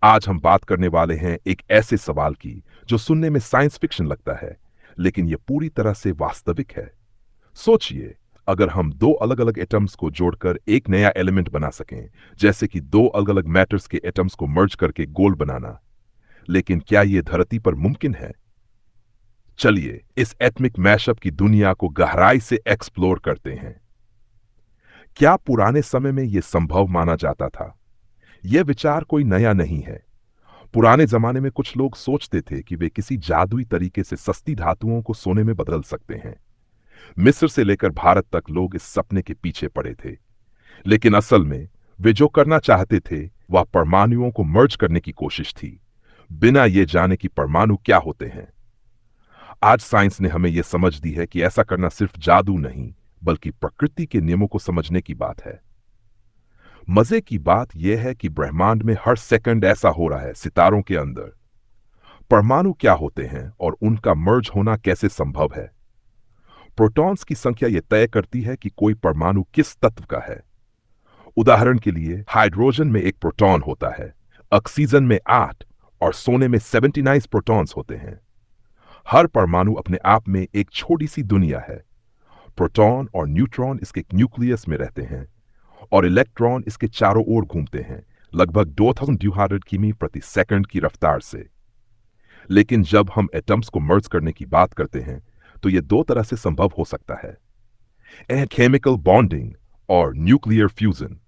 आज हम बात करने वाले हैं एक ऐसे सवाल की जो सुनने में साइंस फिक्शन लगता है, लेकिन यह पूरी तरह से वास्तविक है। सोचिए, अगर हम दो अलग अलग एटम्स को जोड़कर एक नया एलिमेंट बना सकें, जैसे कि दो अलग अलग मैटर्स के एटम्स को मर्ज करके गोल्ड बनाना, लेकिन क्या यह धरती पर मुमकिन है? चलिए इस एटमिक मैशअप की दुनिया को गहराई से एक्सप्लोर करते हैं। क्या पुराने समय में यह संभव माना जाता था? यह विचार कोई नया नहीं है। पुराने जमाने में कुछ लोग सोचते थे कि वे किसी जादुई तरीके से सस्ती धातुओं को सोने में बदल सकते हैं। मिस्र से लेकर भारत तक लोग इस सपने के पीछे पड़े थे, लेकिन असल में वे जो करना चाहते थे वह परमाणुओं को मर्ज करने की कोशिश थी, बिना ये जाने कि परमाणु क्या होते हैं। आज साइंस ने हमें यह समझ दी है कि ऐसा करना सिर्फ जादू नहीं, बल्कि प्रकृति के नियमों को समझने की बात है। मजे की बात यह है कि ब्रह्मांड में हर सेकंड ऐसा हो रहा है। सितारों के अंदर परमाणु क्या होते हैं और उनका मर्ज होना कैसे संभव है? प्रोटॉन्स की संख्या यह तय करती है कि कोई परमाणु किस तत्व का है। उदाहरण के लिए हाइड्रोजन में एक प्रोटॉन होता है, ऑक्सीजन में 8 और सोने में 79 प्रोटॉन्स होते हैं। हर परमाणु अपने आप में एक छोटी सी दुनिया है। प्रोटॉन और न्यूट्रॉन इसके न्यूक्लियस में रहते हैं और इलेक्ट्रॉन इसके चारों ओर घूमते हैं, लगभग 2200 किमी प्रति सेकंड की रफ्तार से। लेकिन जब हम एटम्स को मर्ज करने की बात करते हैं तो यह दो तरह से संभव हो सकता है, केमिकल बॉन्डिंग और nuclear fusion.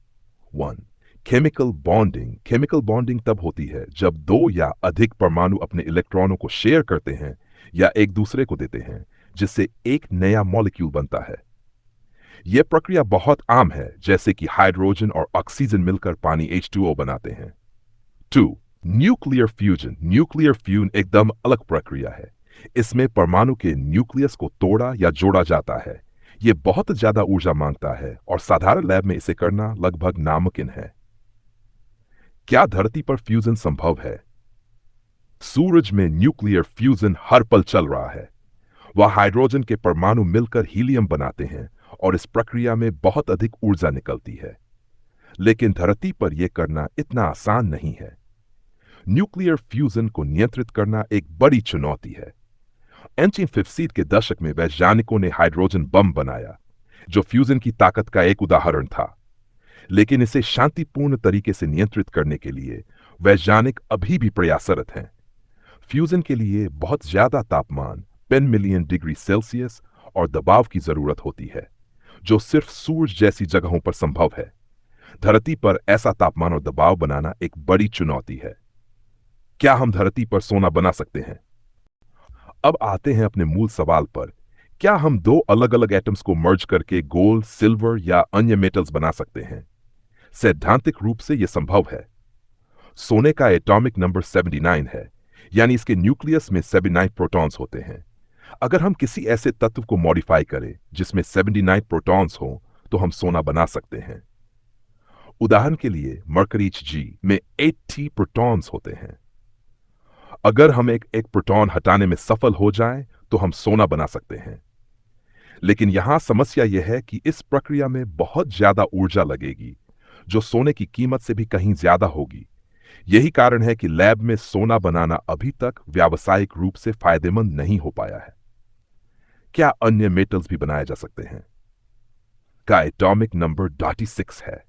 One, chemical bonding तब होती है जब दो या अधिक परमाणु अपने इलेक्ट्रॉनों को शेयर करते हैं या एक दूसरे को देते हैं, जिससे एक नया मॉलिक्यूल बनता है। यह प्रक्रिया बहुत आम है, जैसे कि हाइड्रोजन और ऑक्सीजन मिलकर पानी H2O बनाते हैं। 2. न्यूक्लियर फ्यूजन एकदम अलग प्रक्रिया है। इसमें परमाणु के न्यूक्लियस को तोड़ा या जोड़ा जाता है। यह बहुत ज्यादा ऊर्जा मांगता है और साधारण लैब में इसे करना लगभग नामुमकिन है। क्या धरती पर फ्यूजन संभव है? सूरज में न्यूक्लियर फ्यूजन हर पल चल रहा है। वह हाइड्रोजन के परमाणु मिलकर हीलियम बनाते हैं और इस प्रक्रिया में बहुत अधिक ऊर्जा निकलती है। लेकिन धरती पर यह करना इतना आसान नहीं है। न्यूक्लियर फ्यूजन को नियंत्रित करना एक बड़ी चुनौती है। 1950 के दशक में वैज्ञानिकों ने हाइड्रोजन बम बनाया, जो फ्यूजन की ताकत का एक उदाहरण था। लेकिन इसे शांतिपूर्ण तरीके से नियंत्रित करने के लिए वैज्ञानिक अभी भी प्रयासरत हैं। फ्यूजन के लिए बहुत ज्यादा तापमान 10 मिलियन डिग्री सेल्सियस और दबाव की जरूरत होती है, जो सिर्फ सूरज जैसी जगहों पर संभव है। धरती पर ऐसा तापमान और दबाव बनाना एक बड़ी चुनौती है। क्या हम धरती पर सोना बना सकते हैं? अब आते हैं अपने मूल सवाल पर। क्या हम दो अलग अलग एटम्स को मर्ज करके गोल्ड, सिल्वर या अन्य मेटल्स बना सकते हैं? सैद्धांतिक रूप से यह संभव है। सोने का एटॉमिक नंबर 79 है, यानी इसके न्यूक्लियस में 79 प्रोटॉन्स होते हैं। अगर हम किसी ऐसे तत्व को मॉडिफाई करें जिसमें 79 प्रोटॉन्स हों, तो हम सोना बना सकते हैं। उदाहरण के लिए मरकरी Hg में 80 प्रोटॉन्स होते हैं। अगर हम एक प्रोटॉन हटाने में सफल हो जाएं, तो हम सोना बना सकते हैं। लेकिन यहां समस्या यह है कि इस प्रक्रिया में बहुत ज्यादा ऊर्जा लगेगी, जो सोने की कीमत से भी कहीं ज्यादा होगी। यही कारण है कि लैब में सोना बनाना अभी तक व्यावसायिक रूप से फायदेमंद नहीं हो पाया है। क्या अन्य मेटल्स भी बनाए जा सकते हैं? का एटॉमिक नंबर 36 है।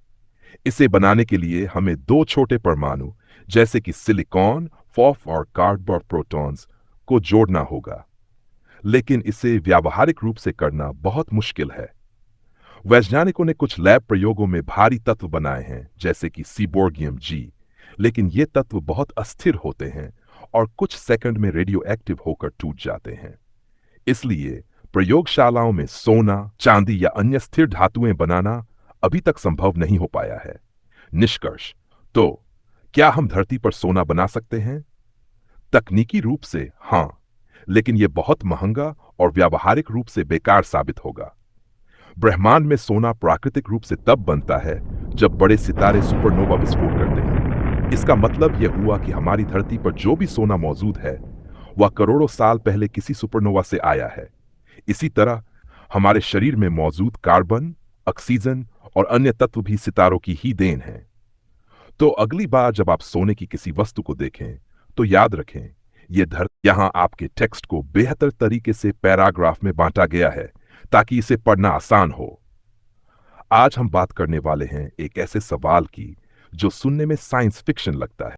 इसे बनाने के लिए हमें दो छोटे परमाणु, जैसे कि सिलिकॉन, फॉस्फ और कार्बन प्रोटॉन्स को जोड़ना होगा। लेकिन इसे व्यावहारिक रूप से करना बहुत मुश्किल है। वैज्ञानिकों ने कुछ लैब प्रयोगों में भारी तत्व बनाए हैं, जैसे कि सीबोर्गियम G, लेकिन ये तत्व बहुत अस्थिर होते हैं और कुछ सेकंड में रेडियो एक्टिव होकर टूट जाते हैं। इसलिए प्रयोगशालाओं में सोना, चांदी या अन्य स्थिर धातुएं बनाना अभी तक संभव नहीं हो पाया है। निष्कर्ष तो, क्या हम धरती पर सोना बना सकते हैं? तकनीकी रूप से हां, लेकिन यह बहुत महंगा और व्यावहारिक रूप से बेकार साबित होगा। ब्रह्मांड में सोना प्राकृतिक रूप से तब बनता है जब बड़े सितारे सुपरनोवा विस्फोट करते हैं। इसका मतलब यह हुआ कि हमारी धरती पर जो भी सोना मौजूद है वह करोड़ों साल पहले किसी सुपरनोवा से आया है। इसी तरह हमारे शरीर में मौजूद कार्बन, ऑक्सीजन और अन्य तत्व भी सितारों की ही देन है। तो अगली बार जब आप सोने की किसी वस्तु को देखें तो याद रखें, ये धरती यहां आपके टेक्स्ट को बेहतर तरीके से पैराग्राफ में बांटा गया है ताकि इसे पढ़ना आसान हो। आज हम बात करने वाले हैं एक ऐसे सवाल की जो सुनने में साइंस फिक्शन लगता है,